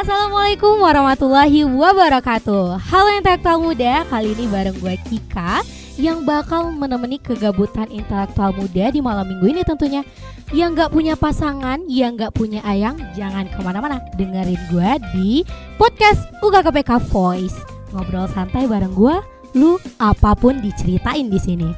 Assalamualaikum warahmatullahi wabarakatuh. Halo intelektual muda, kali ini bareng gue Kika yang bakal menemani kegabutan intelektual muda di malam minggu ini tentunya. Yang gak punya pasangan, yang gak punya ayang, jangan kemana-mana. Dengerin gue di podcast UKKPK Voice. Ngobrol santai bareng gue, lu apapun diceritain di sini.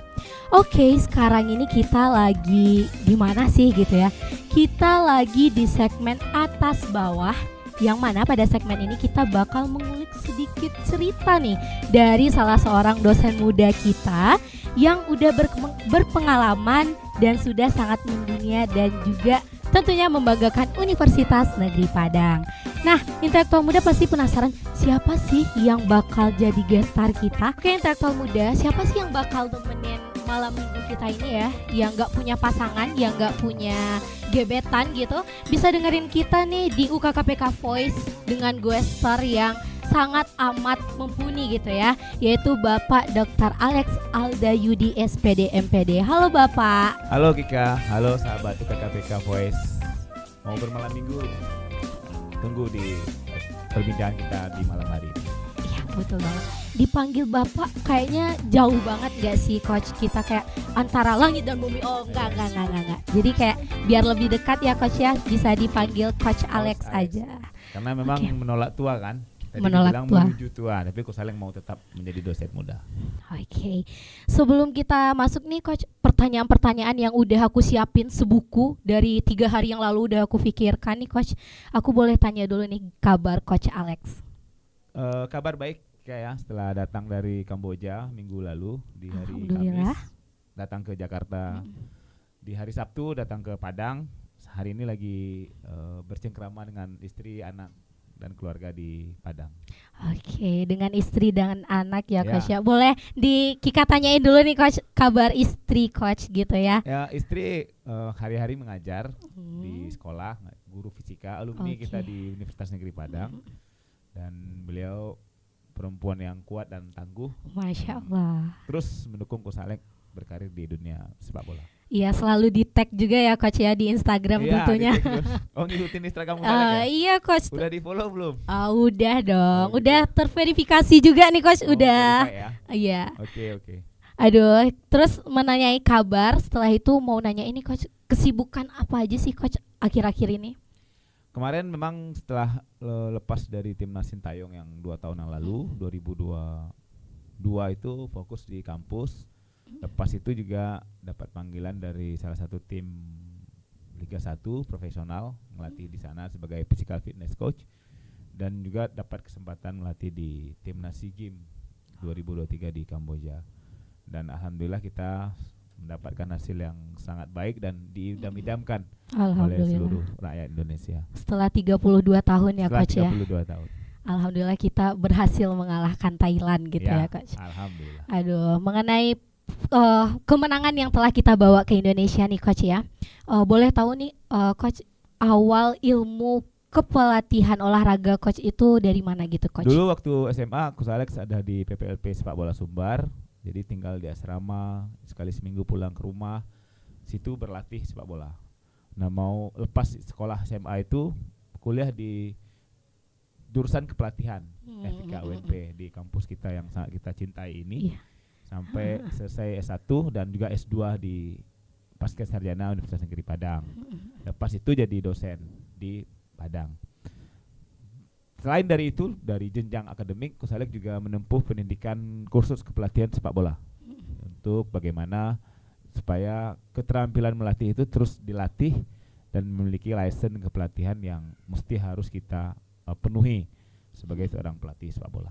Oke, sekarang ini kita lagi di mana sih gitu ya? Kita lagi di segmen atas bawah, yang mana pada segmen ini kita bakal mengulik sedikit cerita nih dari salah seorang dosen muda kita yang udah berpengalaman dan sudah sangat mendunia dan juga tentunya membanggakan Universitas Negeri Padang. Nah, intelektual muda pasti penasaran siapa sih yang bakal jadi guest star kita? Oke, intelektual muda, siapa sih yang bakal temenin malam minggu kita ini ya, yang gak punya pasangan, yang gak punya gebetan gitu, bisa dengerin kita nih di UKKPK Voice dengan guest star yang sangat amat mumpuni gitu ya, yaitu Bapak Dr. Alex Aldayudi SPD MPD. Halo Bapak. Halo Kika, halo sahabat UKKPK Voice. Mau bermalam minggu? Tunggu di perbincangan kita di malam hari ini. Iya betul banget. Dipanggil Bapak kayaknya jauh banget gak sih Coach? Kita kayak antara langit dan bumi. Oh enggak. Jadi kayak biar lebih dekat ya Coach ya, bisa dipanggil Coach Alex aja. Karena memang menolak tua kan. Tadi menolak bilang tua. menuju tua, tapi Coach Alex mau tetap menjadi dosen muda. Oke. Sebelum kita masuk nih Coach, pertanyaan-pertanyaan yang udah aku siapin sebuku dari 3 hari yang lalu udah aku pikirkan nih Coach. Aku boleh tanya dulu nih kabar Coach Alex. Kabar baik kayak setelah datang dari Kamboja minggu lalu di hari Alhamdulillah. Kamis, datang ke Jakarta. Di hari Sabtu datang ke Padang. Hari ini lagi bercengkrama dengan istri, anak dan keluarga di Padang. Oke, dengan istri dan anak ya Coach ya. Boleh Kika tanyain dulu nih Coach, kabar istri Coach gitu ya. Ya, istri hari-hari mengajar di sekolah, guru fisika, alumni kita di Universitas Negeri Padang. Dan beliau perempuan yang kuat dan tangguh. Masya Allah. Terus mendukung Coach Alex berkarir di dunia sepak bola. Iya, selalu di tag juga ya Coach ya di Instagram tentunya. Oh, ngikutin Instagram Coach Alex ya? Iya Coach. Udah di follow belum? Udah dong. Udah terverifikasi juga nih Coach. Udah. Ya? Iya. Oke. Aduh, terus menanyai kabar. Setelah itu mau nanya ini Coach, kesibukan apa aja sih Coach akhir-akhir ini? Kemarin memang setelah lepas dari timnas Sintayong yang 2 tahun yang lalu, 2022 itu fokus di kampus. Lepas itu juga dapat panggilan dari salah satu tim Liga 1 profesional melatih di sana sebagai physical fitness coach, dan juga dapat kesempatan melatih di timnas SEA Games 2023 di Kamboja. Dan alhamdulillah kita mendapatkan hasil yang sangat baik dan diidam-idamkan oleh seluruh rakyat Indonesia. Setelah 32 tahun ya Coach ya. 32 tahun. Alhamdulillah kita berhasil mengalahkan Thailand gitu ya Coach. Alhamdulillah. Aduh, mengenai kemenangan yang telah kita bawa ke Indonesia nih Coach ya. Boleh tahu nih Coach, awal ilmu kepelatihan olahraga Coach itu dari mana gitu Coach? Dulu waktu SMA Coach Alex ada di PPLP Sepak Bola Sumbar. Jadi tinggal di asrama, sekali seminggu pulang ke rumah, situ berlatih sepak bola. Nah, mau lepas sekolah SMA itu kuliah di jurusan kepelatihan FIK UNP di kampus kita yang sangat kita cintai ini. Sampai selesai S1 dan juga S2 di Pasca Sarjana Universitas Negeri Padang. Lepas itu jadi dosen di Padang. Selain dari itu, dari jenjang akademik, Coach Alex juga menempuh pendidikan kursus kepelatihan sepak bola untuk bagaimana supaya keterampilan melatih itu terus dilatih dan memiliki lisensi kepelatihan yang mesti harus kita penuhi sebagai seorang pelatih sepak bola.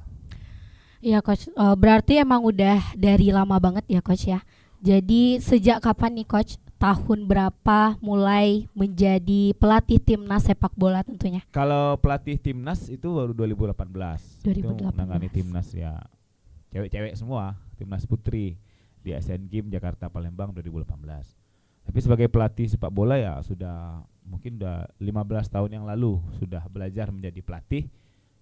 Iya Coach, berarti emang udah dari lama banget ya Coach ya. Jadi sejak kapan nih Coach, tahun berapa mulai menjadi pelatih timnas sepak bola tentunya? Kalau pelatih timnas itu baru 2018. 2018. Itu menangani timnas ya cewek-cewek semua, timnas putri di Asian Games Jakarta Palembang 2018. Tapi sebagai pelatih sepak bola ya sudah mungkin udah 15 tahun yang lalu sudah belajar menjadi pelatih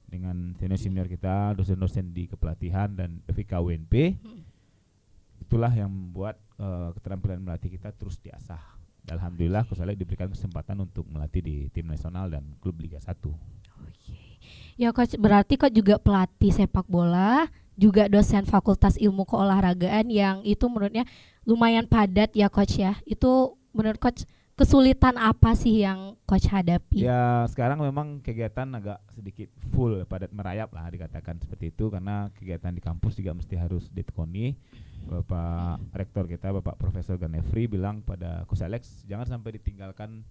dengan senior-senior kita, dosen-dosen di kepelatihan dan FIK UNP. Itulah yang membuat keterampilan melatih kita terus diasah. Alhamdulillah Coach Alex diberikan kesempatan untuk melatih di tim nasional dan klub Liga 1. Oke. Ya coach, berarti coach juga pelatih sepak bola, juga dosen Fakultas Ilmu Keolahragaan yang itu menurutnya lumayan padat ya coach ya. Itu menurut coach kesulitan apa sih yang coach hadapi? Ya sekarang memang kegiatan agak sedikit full padat merayap lah dikatakan seperti itu karena kegiatan di kampus juga mesti harus ditekuni. Bapak Rektor kita Bapak Profesor Ganefri bilang pada Coach Alex jangan sampai ditinggalkan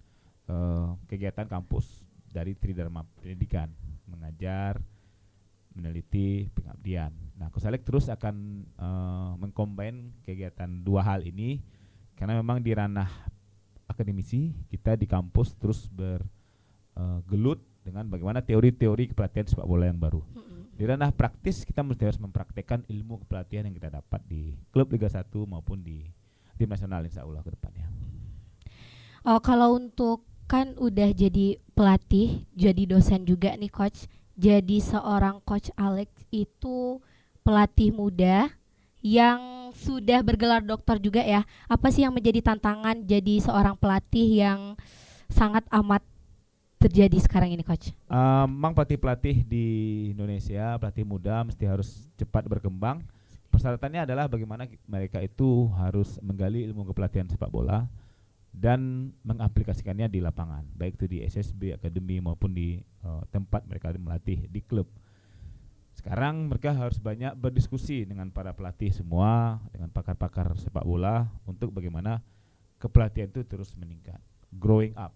kegiatan kampus dari Tridharma Pendidikan, mengajar, meneliti, pengabdian. Nah Coach Alex terus akan mengcombine kegiatan dua hal ini karena memang di ranah akademisi kita di kampus terus bergelut dengan bagaimana teori-teori kepelatihan sepak bola yang baru. Di ranah praktis kita mesti harus mempraktekkan ilmu kepelatihan yang kita dapat di klub Liga 1 maupun di tim nasional insya Allah ke depannya. Oh, kalau untuk kan udah jadi pelatih, jadi dosen juga nih coach. Jadi seorang coach Alex itu pelatih muda yang sudah bergelar doktor juga ya. Apa sih yang menjadi tantangan jadi seorang pelatih yang sangat amat terjadi sekarang ini coach? Memang pelatih-pelatih di Indonesia, pelatih muda mesti harus cepat berkembang. Persyaratannya adalah bagaimana mereka itu harus menggali ilmu kepelatihan sepak bola dan mengaplikasikannya di lapangan, baik itu di SSB, akademi maupun di tempat mereka melatih di klub. Sekarang mereka harus banyak berdiskusi dengan para pelatih semua, dengan pakar-pakar sepak bola untuk bagaimana kepelatihan itu terus meningkat, growing up.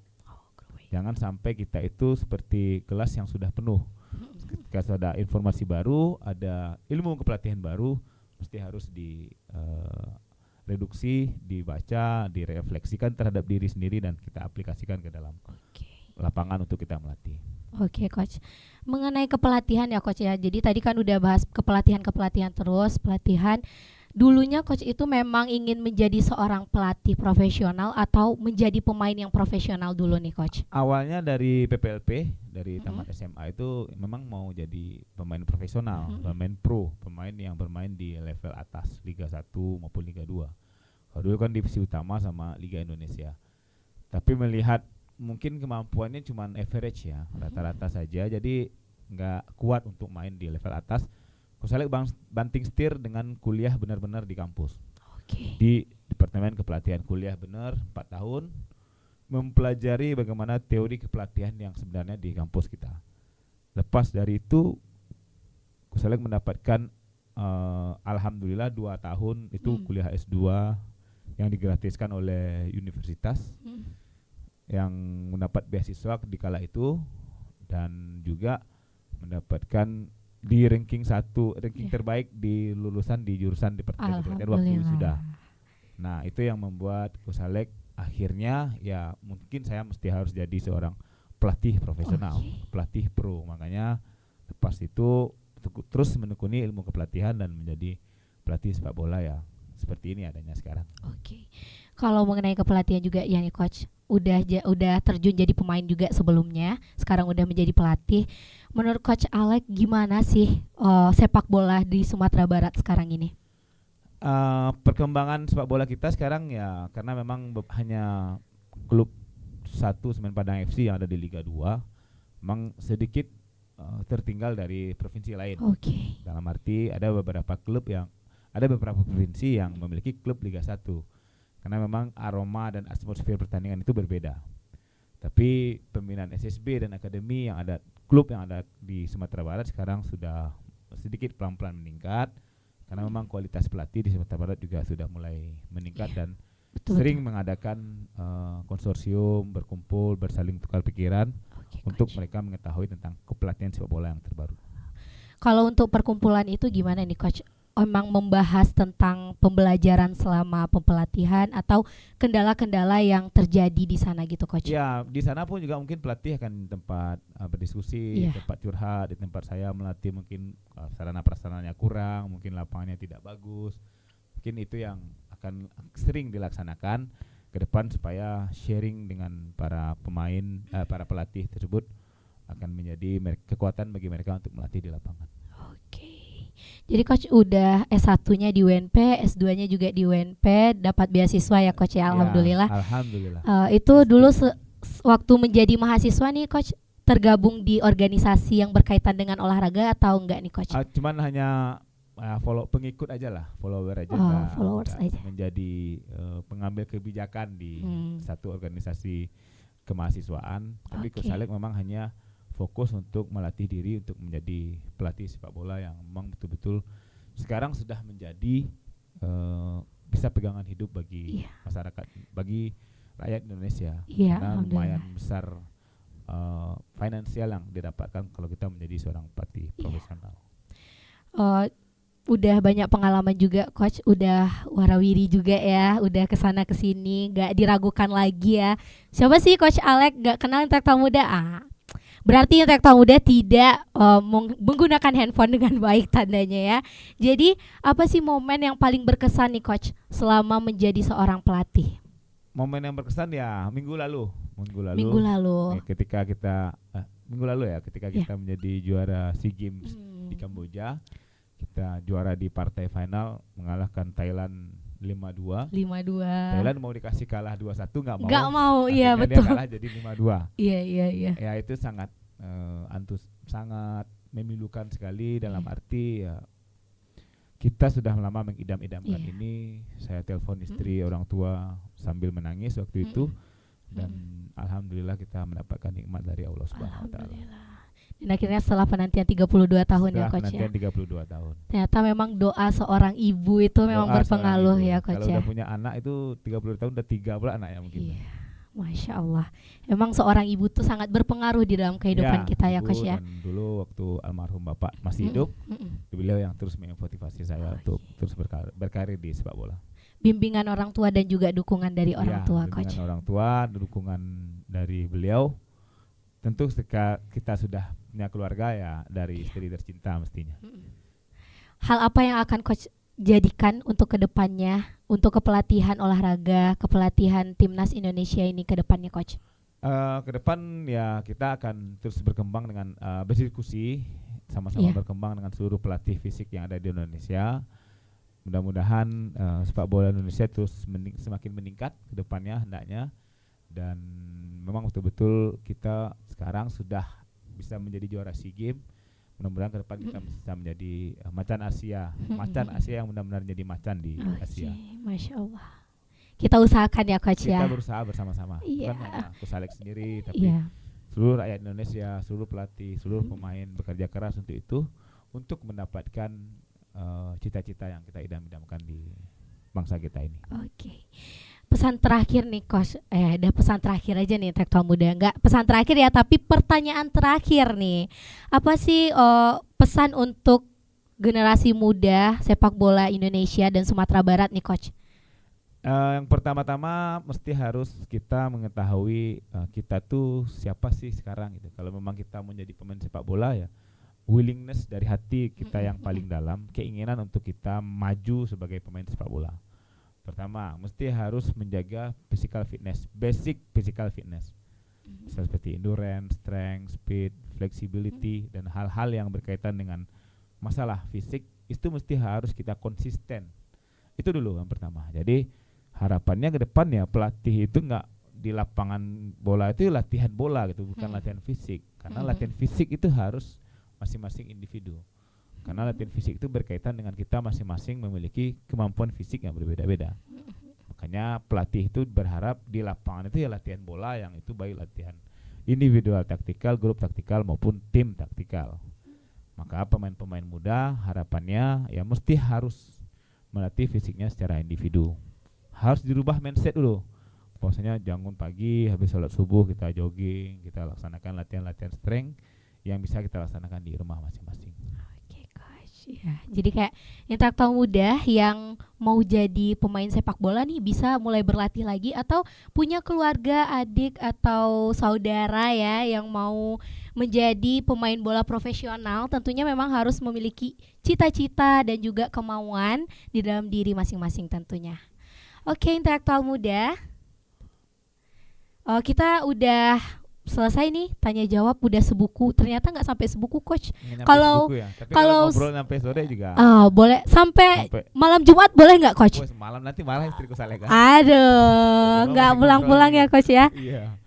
Jangan sampai kita itu seperti kelas yang sudah penuh. Ketika ada informasi baru, ada ilmu kepelatihan baru, mesti harus direduksi, dibaca, direfleksikan terhadap diri sendiri dan kita aplikasikan ke dalam lapangan untuk kita melatih. Oke coach, mengenai kepelatihan ya coach ya. Jadi tadi kan udah bahas kepelatihan terus, pelatihan. Dulunya coach itu memang ingin menjadi seorang pelatih profesional atau menjadi pemain yang profesional dulu nih coach? Awalnya dari PPLP, dari tamat SMA itu memang mau jadi pemain profesional, pemain pro, pemain yang bermain di level atas Liga 1 maupun Liga 2. Kalau dulu kan divisi utama sama Liga Indonesia. Tapi melihat mungkin kemampuannya cuma average ya, rata-rata saja, jadi nggak kuat untuk main di level atas. Coach Alex banting setir dengan kuliah benar-benar di kampus. Di Departemen Kepelatihan, kuliah benar 4 tahun mempelajari bagaimana teori kepelatihan yang sebenarnya di kampus kita. Lepas dari itu Coach Alex mendapatkan alhamdulillah 2 tahun itu kuliah S2 yang digratiskan oleh universitas yang mendapat beasiswa di kala itu dan juga mendapatkan di ranking terbaik di lulusan di jurusan Departemen Kepelatihan waktu sudah. Nah, itu yang membuat Coach Alex akhirnya ya mungkin saya mesti harus jadi seorang pelatih profesional, pelatih pro. Makanya lepas itu terus menekuni ilmu kepelatihan dan menjadi pelatih sepak bola ya. Seperti ini adanya sekarang. Kalau mengenai kepelatihan juga ya nih coach, udah terjun jadi pemain juga sebelumnya, sekarang udah menjadi pelatih. Menurut coach Alex gimana sih sepak bola di Sumatera Barat sekarang ini? Perkembangan sepak bola kita sekarang ya karena memang hanya klub 1 Semen Padang FC yang ada di Liga 2 memang sedikit tertinggal dari provinsi lain. Dalam arti ada beberapa provinsi yang memiliki klub Liga 1 karena memang aroma dan atmosfer pertandingan itu berbeda. Tapi pembinaan SSB dan akademi yang ada, klub yang ada di Sumatera Barat sekarang sudah sedikit pelan-pelan meningkat karena memang kualitas pelatih di Sumatera Barat juga sudah mulai meningkat dan sering mengadakan konsorsium, berkumpul, bersaling tukar pikiran untuk mereka mengetahui tentang kepelatihan sepak bola yang terbaru. Kalau untuk perkumpulan itu gimana nih coach? Memang membahas tentang pembelajaran selama pempelatihan atau kendala-kendala yang terjadi di sana gitu coach? Ya, di sana pun juga mungkin pelatih akan tempat berdiskusi, tempat curhat. Di tempat saya melatih mungkin sarana prasarananya kurang, mungkin lapangannya tidak bagus. Mungkin itu yang akan sering dilaksanakan ke depan supaya sharing dengan para pemain, para pelatih tersebut akan menjadi kekuatan bagi mereka untuk melatih di lapangan. Jadi coach udah S1-nya di UNP, S2-nya juga di UNP, dapat beasiswa ya coach ya, alhamdulillah. Alhamdulillah. Itu dulu waktu menjadi mahasiswa nih coach, tergabung di organisasi yang berkaitan dengan olahraga atau enggak nih coach? Cuman hanya follow pengikut aja lah, follower aja, Followers nggak aja. menjadi pengambil kebijakan di satu organisasi kemahasiswaan. Tapi Oke. Coach Alex memang hanya fokus untuk melatih diri untuk menjadi pelatih sepak bola yang memang betul-betul sekarang sudah menjadi bisa pegangan hidup bagi Iya. masyarakat, bagi rakyat Indonesia. Iya, Karena alhamdulillah. lumayan besar finansial yang didapatkan kalau kita menjadi seorang pelatih profesional. Udah banyak pengalaman juga coach, udah warawiri juga ya, udah kesana kesini, nggak diragukan lagi ya. Siapa sih Coach Alex nggak kenal intelektual muda? Berarti intelektual muda tidak menggunakan handphone dengan baik tandanya ya. Jadi apa sih momen yang paling berkesan nih coach selama menjadi seorang pelatih? Momen yang berkesan ya minggu lalu Minggu lalu. ketika kita minggu lalu ya ketika Yeah. kita menjadi juara SEA Games di Kamboja. Kita juara di partai final mengalahkan Thailand 5-2. 5-2. Thailand mau dikasih kalah 2-1 nggak mau. Nggak mau, iya Akhirnya betul. Dia kalah jadi 5-2. Iya. Ya itu sangat sangat memilukan sekali dalam arti ya kita sudah lama mengidam-idamkan Iya. ini. Saya telepon istri orang tua sambil menangis waktu itu dan alhamdulillah kita mendapatkan nikmat dari Allah Subhanahu wa taala. Alhamdulillah. Dan akhirnya setelah penantian 32 tahun ya Setelah coach ya. penantian 32 tahun. Ternyata memang doa seorang ibu itu memang Doa berpengaruh seorang ibu. ya coach Kalau ya. udah punya anak itu 30 tahun udah 3 pula anaknya mungkin. Iya. Masya Allah. Emang seorang ibu tuh sangat berpengaruh di dalam kehidupan kita ya ibu coach ya. Dan dulu waktu almarhum bapak masih hidup, beliau yang terus memotivasi saya untuk terus berkarir di sepak bola. Bimbingan orang tua dan juga dukungan dari orang tua coach. Bimbingan orang tua, dukungan dari beliau. Tentu ketika kita sudah punya keluarga ya dari istri tercinta mestinya. Hal apa yang akan coach jadikan untuk kedepannya, untuk kepelatihan olahraga, kepelatihan timnas Indonesia ini ke depannya coach? Ke depan ya kita akan terus berkembang dengan berdiskusi sama-sama berkembang dengan seluruh pelatih fisik yang ada di Indonesia. Mudah-mudahan sepak bola Indonesia terus semakin meningkat ke depannya hendaknya, dan memang betul-betul kita sekarang sudah bisa menjadi juara SEA Games. Mudah-mudahan ke depan kita bisa menjadi macan Asia yang benar-benar jadi macan di Asia. Masya Allah. Kita usahakan ya coach ya. Kita berusaha bersama-sama. Bukan hanya Coach Alex sendiri, tapi seluruh rakyat Indonesia, seluruh pelatih, seluruh pemain bekerja keras untuk itu, untuk mendapatkan cita-cita yang kita idam-idamkan di bangsa kita ini. Oke. Pesan terakhir nih coach, ada pesan terakhir aja nih intelektual muda, enggak pesan terakhir ya, tapi pertanyaan terakhir nih, apa sih pesan untuk generasi muda sepak bola Indonesia dan Sumatera Barat nih coach? Yang pertama-tama mesti harus kita mengetahui kita tuh siapa sih sekarang gitu. Kalau memang kita mau jadi pemain sepak bola ya, willingness dari hati kita yang paling dalam, keinginan untuk kita maju sebagai pemain sepak bola. Pertama, mesti harus menjaga physical fitness, basic physical fitness. Seperti endurance, strength, speed, flexibility, dan hal-hal yang berkaitan dengan masalah fisik, itu mesti harus kita konsisten. Itu dulu yang pertama. Jadi harapannya ke depan ya pelatih itu enggak di lapangan bola itu latihan bola gitu, bukan latihan fisik. Karena latihan fisik itu harus masing-masing individu. Karena latihan fisik itu berkaitan dengan kita masing-masing memiliki kemampuan fisik yang berbeda-beda. Makanya pelatih itu berharap di lapangan itu ya latihan bola yang itu baik latihan individual taktikal, grup taktikal maupun tim taktikal. Maka pemain-pemain muda harapannya ya mesti harus melatih fisiknya secara individu. Harus dirubah mindset dulu. Bahwasanya jangan pagi habis sholat subuh kita jogging, kita laksanakan latihan-latihan strength yang bisa kita laksanakan di rumah masing-masing. Ya, jadi kayak intelektual muda yang mau jadi pemain sepak bola nih bisa mulai berlatih lagi, atau punya keluarga, adik atau saudara ya yang mau menjadi pemain bola profesional, tentunya memang harus memiliki cita-cita dan juga kemauan di dalam diri masing-masing tentunya. Oke, intelektual muda, kita udah selesai nih tanya jawab, udah sebuku, ternyata nggak sampai sebuku coach. Kalau ngobrol sampai sore juga boleh sampai malam Jumat boleh nggak coach? Malam nanti malah istriku Saleh kan. Aduh, nggak pulang-pulang ya coach ya. Iya.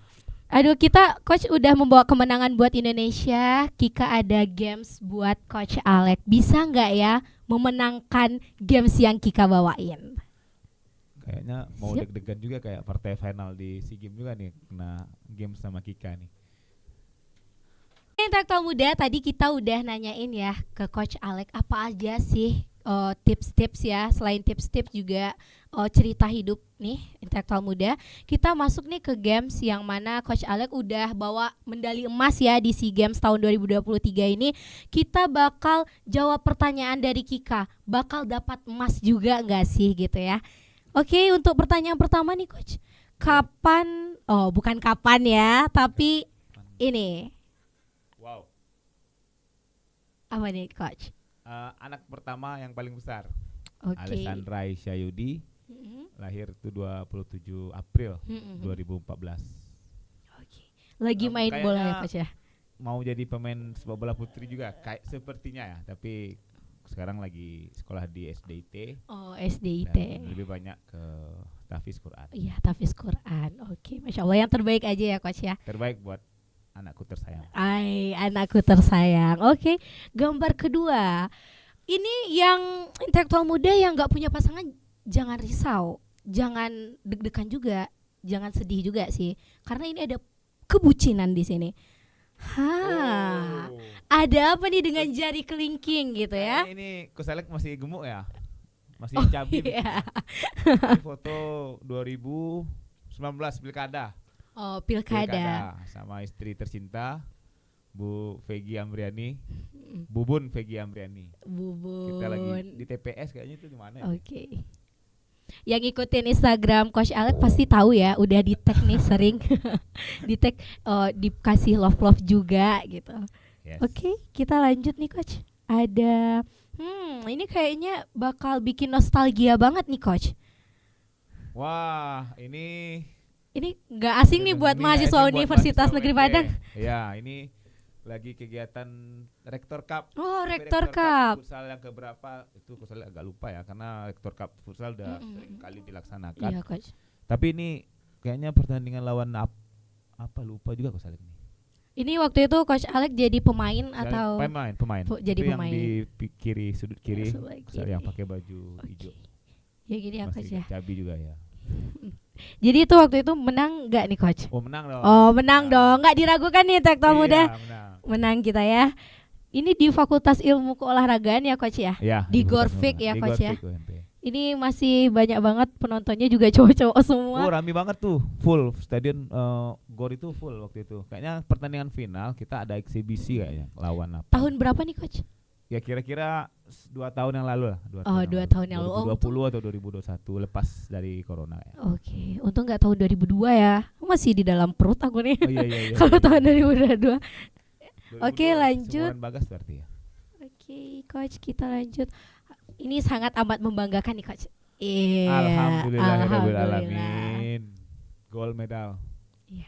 Aduh, kita coach udah membawa kemenangan buat Indonesia. Kika ada games buat coach Alex. Bisa nggak ya memenangkan games yang Kika bawain? Kayaknya mau Siap. deg-degan juga kayak partai final di SEA Games juga nih, kena game sama Kika nih. Intelektual muda, tadi kita udah nanyain ya ke coach Alex apa aja sih tips-tips ya, selain tips-tips juga cerita hidup nih intelektual muda. Kita masuk nih ke games yang mana coach Alex udah bawa medali emas ya di SEA Games tahun 2023 ini. Kita bakal jawab pertanyaan dari Kika, bakal dapat emas juga nggak sih gitu ya. Oke, untuk pertanyaan pertama nih coach, kapan, bukan kapan ya, tapi ini Wow. apa nih coach? Anak pertama yang paling besar, Oke. Alessandra Syayudi, Mm-mm. lahir tuh 27 April Mm-mm. 2014. Oke. Lagi main bola ya Kayaknya coach ya? mau jadi pemain sepak bola putri juga, kayak sepertinya ya, tapi sekarang lagi sekolah di SDIT Oh, SDIT. dan lebih banyak ke tahfiz Quran. Iya, tahfiz Quran. Oke, Masya Allah, yang terbaik aja ya coach ya. Terbaik buat anakku tersayang. Ay, anakku tersayang. Oke, gambar kedua. Ini yang intelektual muda yang nggak punya pasangan, jangan risau, jangan deg-degan juga, jangan sedih juga sih, karena ini ada kebucinan di sini. Oh. Ada apa nih dengan jari kelingking gitu ya? Ini Kusalek masih gemuk ya, masih Oh, cabi. iya. Ini foto 2019 pilkada. Oh, pilkada. Sama istri tercinta Bu Vegi Amriani, Bubun Vegi Amriani. Bubun. Kita lagi di TPS kayaknya itu di mana ya? Oke. Yang ngikutin Instagram Coach Alex pasti tahu ya, udah di tag nih sering, di tag, dikasih love juga gitu. Yes. Oke, kita lanjut nih Coach. Ada, ini kayaknya bakal bikin nostalgia banget nih Coach. Wah, ini Nggak asing nih buat ini mahasiswa buat Universitas mahasiswa Negeri UNP. Padang. Ya, ini lagi kegiatan Rektor Cup. Oh, Tapi Rektor Cup. Futsal yang keberapa itu Kusalek agak lupa ya, karena Rektor Cup futsal udah sering kali dilaksanakan. Iya Coach. Tapi ini kayaknya pertandingan lawan apa lupa juga Kusalek ini. Ini waktu itu Coach Alex jadi pemain atau pemain jadi itu pemain. yang di kiri, sudut kiri, sebelah Kusalek kiri. yang pakai baju Oke. hijau. Ya gini ya Coach Masih ya. cabi juga ya. Jadi itu waktu itu menang nggak nih Coach? Oh, menang dong. Oh, menang dong, nggak diragukan nih intelektual Iya, muda. menang. Menang kita ya. Ini di Fakultas Ilmu Keolahragaan ya Coach ya. Ya, Di Fakultas Gorfik Ilmu ya, Di Coach ya? Gorfik UNP. Ini masih banyak banget penontonnya juga cowok-cowok Oh, semua. rame banget tuh, full stadion Gor itu full waktu itu. Kayaknya pertandingan final kita ada eksibisi kayaknya lawan apa? Tahun berapa nih Coach? Ya kira-kira 2 tahun yang lalu lah. Oh, 2 tahun yang lalu. Oh, 2020 atau 2021 lepas dari corona ya. Oke, untung nggak tahun 2002 ya. Masih di dalam perut aku nih. Oh iya iya. Kalau tahun 2022. 2022, Oke, lanjut. Sebulan Bagas berarti ya. Oke, Coach, kita lanjut. Ini sangat amat membanggakan nih Coach. Iya. Alhamdulillahirabbil alamin. Gold medal. Iya.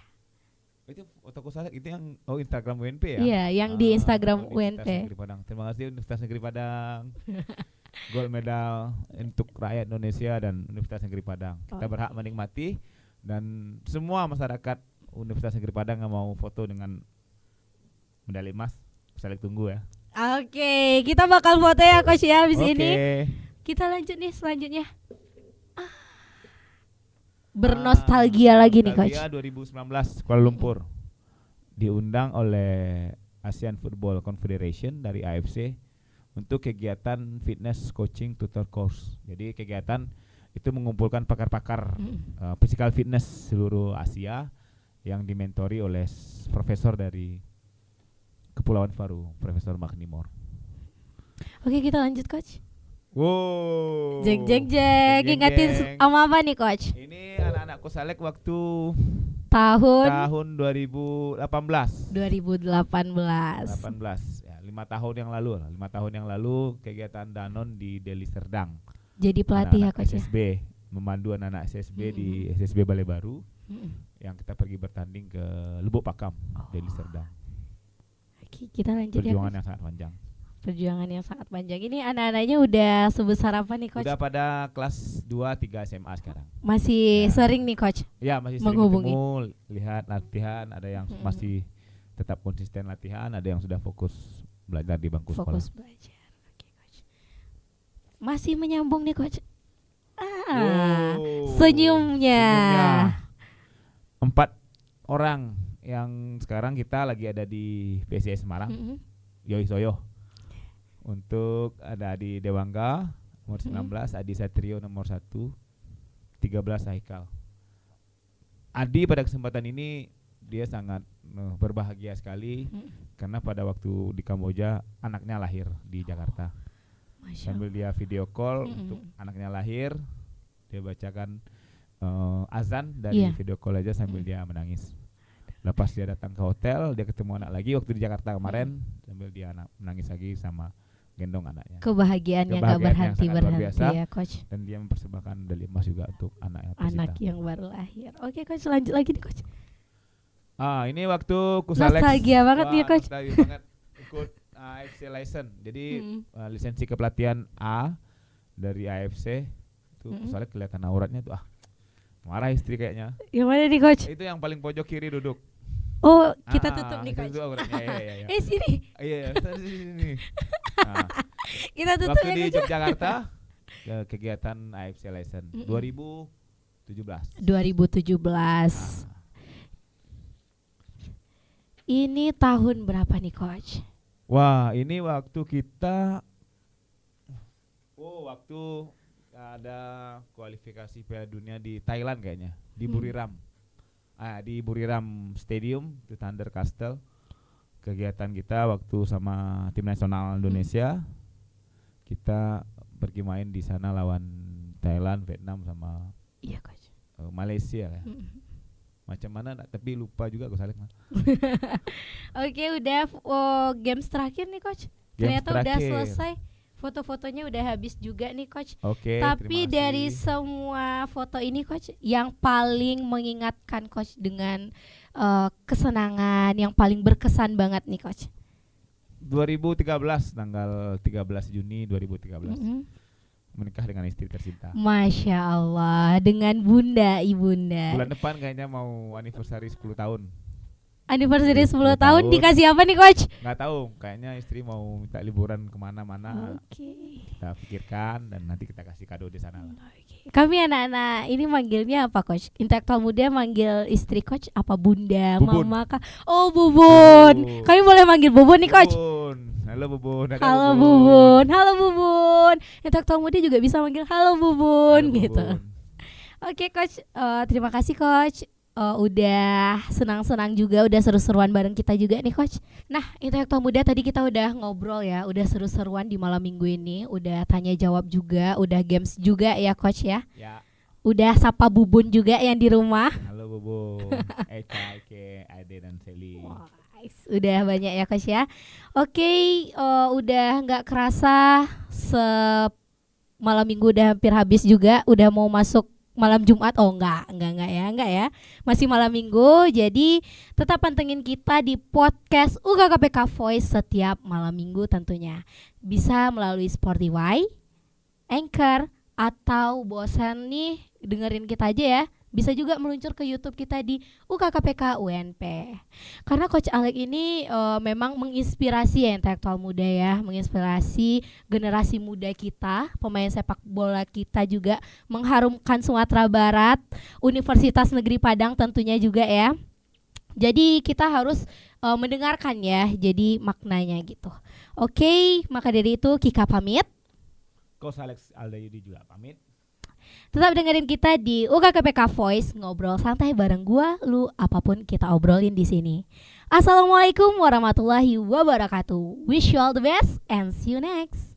Itu foto Kusalek itu yang Instagram UNP ya? Iya, yang di Instagram Universitas UNP. Negeri Padang. Terima kasih Universitas Negeri Padang. Gold medal untuk rakyat Indonesia dan Universitas Negeri Padang. Kita Oh. berhak menikmati dan semua masyarakat Universitas Negeri Padang yang mau foto dengan medali emas, Kusalek tunggu ya. Oke, kita bakal foto ya Coach ya habis Oke. ini. Kita lanjut nih selanjutnya. Bernostalgia lagi nih Coach. Nostalgia 2019 Kuala Lumpur. Diundang oleh Asian Football Confederation dari AFC untuk kegiatan fitness coaching tutor course. Jadi kegiatan itu mengumpulkan pakar-pakar physical fitness seluruh Asia yang dimentori oleh profesor dari Kepulauan Faru, Profesor Magnimor. Oke, kita lanjut Coach. Wow. Jeng jeng jeng, ingatin sama apa nih Coach? Ini anak-anak Kusalek waktu Tahun 2018. 2018. 18 ya, 5 tahun yang lalu lah. 5 tahun yang lalu kegiatan Danon di Deli Serdang. Jadi pelatih ya Anak-anak Coach ya. SSB memandu anak SSB di SSB Balai Baru yang kita pergi bertanding ke Lubuk Pakam, Deli Serdang. Oke, kita lanjut ya. Perjuangan Coach. yang sangat panjang. Perjuangan yang sangat panjang. Ini anak-anaknya udah sebesar apa nih coach? Udah pada kelas 2 3 SMA sekarang. Masih Ya. sering nih coach Ya, masih sering menghubungi. ketemu, lihat latihan, ada yang Mm-mm. masih tetap konsisten latihan, ada yang sudah fokus belajar di bangku sekolah. Fokus belajar. Oke, coach. Masih menyambung nih coach. Wow. Senyumnya. 4 orang yang sekarang kita lagi ada di PSIS Semarang, Mm-mm. Yoi Soyo. Untuk ada Adi Dewangga nomor 19, Adi Satrio nomor 1, 13 Haikal. Adi pada kesempatan ini dia sangat berbahagia sekali karena pada waktu di Kamboja anaknya lahir di Jakarta. Masya Sambil dia video call Mm-mm. untuk anaknya lahir, dia bacakan azan dari Iya. video call aja sambil dia menangis. Lepas dia datang ke hotel, dia ketemu anak lagi waktu di Jakarta kemarin, sambil dia menangis lagi sama gendong anaknya. Kebahagiaan yang gak Kebahagiaan yang sangat luar berhenti biasa. ya coach. Dan dia mempersembahkan medali emas juga untuk anaknya Anak Persita. yang baru lahir. Oke coach, lanjut lagi nih coach. Ini waktu Kusalex. Nostalgia banget nih, Coach. Nostalgia banget ikut AFC license. Jadi lisensi kepelatihan A dari AFC itu Kusalex kelihatan auratnya tuh marah istri kayaknya. Yang mana nih coach? Itu yang paling pojok kiri duduk. Oh kita tutup nih coach. Itu auratnya. Iya. Sini. Iya, sini. Kita tutup Waktu ya di coach. Yogyakarta kegiatan AFC license 2017. 2017. Ini tahun berapa nih coach? Wah, ini waktu kita waktu ada kualifikasi Piala Dunia di Thailand kayaknya, di Buriram. Di Buriram Stadium di Thunder Castle. Kegiatan kita waktu sama tim nasional Indonesia. Kita pergi main di sana lawan Thailand, Vietnam sama Iya coach. Malaysia ya. Macam mana tapi lupa juga gue saling. Oke, udah games terakhir nih coach. Games Ternyata udah terakhir. selesai. Foto-fotonya udah habis juga nih coach. Oke, Tapi terima dari kasih. semua foto ini coach, yang paling mengingatkan coach dengan kesenangan, yang paling berkesan banget nih coach. 2013 tanggal 13 Juni 2013 menikah dengan istri tercinta. Masya Allah, dengan bunda ibunda. Bulan depan kayaknya mau anniversary 10 tahun. Anniversary 10 10 tahun tahun. dikasih apa nih coach? Nggak tahu, kayaknya istri mau minta liburan kemana-mana. Oke. Kita pikirkan dan nanti kita kasih kado di sana lah. Kami anak-anak ini manggilnya apa coach? Intelektual muda manggil istri coach apa bunda, Bubun. mama kah? Oh bubun. Bubun. Kami boleh manggil bubun nih coach. Bubun. Halo Bubun. Ada Halo bubun. Halo bubun. Intelektual muda juga bisa manggil halo bubun Halo, gitu. Bubun. Oke coach, terima kasih coach. Udah senang-senang juga, udah seru-seruan bareng kita juga nih coach. Nah, intelektual muda tadi kita udah ngobrol ya, udah seru-seruan di malam minggu ini, udah tanya jawab juga, udah games juga ya coach ya. Ya. Udah sapa bubun juga yang di rumah. Halo Bubun. Eca, Ike, Ade dan Seli. Udah banyak ya coach ya. Oke, udah nggak kerasa malam minggu udah hampir habis juga, udah mau masuk malam Jumat. Enggak ya. Masih malam minggu. Jadi tetap pantengin kita di podcast UKKPK Voice setiap malam minggu tentunya. Bisa melalui Spotify, Anchor, atau bosan nih dengerin kita aja ya. Bisa juga meluncur ke YouTube kita di UKKPK UNP. Karena Coach Alek ini memang menginspirasi ya intelektual muda ya, menginspirasi generasi muda kita, pemain sepak bola kita juga mengharumkan Sumatera Barat, Universitas Negeri Padang tentunya juga ya. Jadi kita harus mendengarkan ya, jadi maknanya gitu. Oke, maka dari itu Kika pamit. Coach Alex Aldayudi juga pamit. Tetap dengerin kita di UKKPK Voice, ngobrol santai bareng gua, lu, apapun kita obrolin di sini. Assalamualaikum warahmatullahi wabarakatuh. Wish you all the best and see you next.